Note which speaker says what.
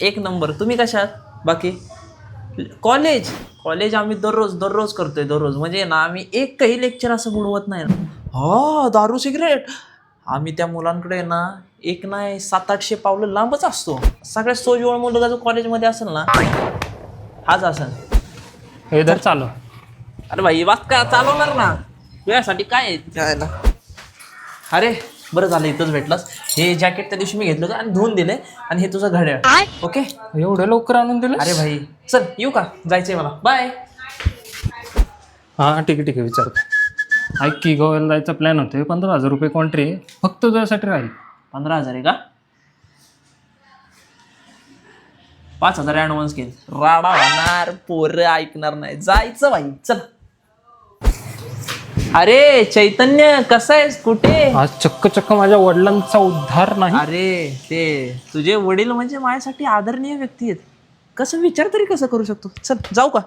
Speaker 1: एक नंबर. तुम्ही कशात बाकी? कॉलेज कॉलेज आम्ही दररोज करतोय दररोज. म्हणजे ना आम्ही एकही लेक्चर असं बुडवत नाही. हा, दारू सिगरेट आम्ही त्या मुलांकडे ना एक नाही 700-800 पावलं लांबच असतो. सगळ्यात सोजवळ मुलगा जो कॉलेजमध्ये असेल ना हाच असेल.
Speaker 2: हे धर चालू.
Speaker 1: अरे भाई वाच का चालवणार ना तुझ्यासाठी काय आहे? जायला. अरे बरं झालं इथंच भेटलास. हे जॅकेट त्या दिवशी मी घेतलं होतं आणि धुवून दिले. आणि हे तुझं घड्याळ. ओके.
Speaker 2: एवढं लवकर आणून दिलं?
Speaker 1: अरे भाई चल येऊ का? जायचंय मला. बाय.
Speaker 2: हां ठीक आहे विचारतो. ऐक की गोव्याला जायचा प्लॅन होते. 15,000 रुपये कॉन्ट्री फक्त तुझ्यासाठी राहील.
Speaker 1: 15,000 आहे का? 5,000 ॲडव्हान्स घेईल. राडा होणार, पोरं ऐकणार नाही. जायचं भाई चल. अरे चैतन्य कसं आहेस? कुठे?
Speaker 2: आज चक्क माझ्या वडिलांचा उद्धार नाही.
Speaker 1: अरे ते तुझे वडील म्हणजे माझ्यासाठी आदरणीय व्यक्ती आहेत. कसं विचार तरी कसं करू शकतो? चल जाऊ का?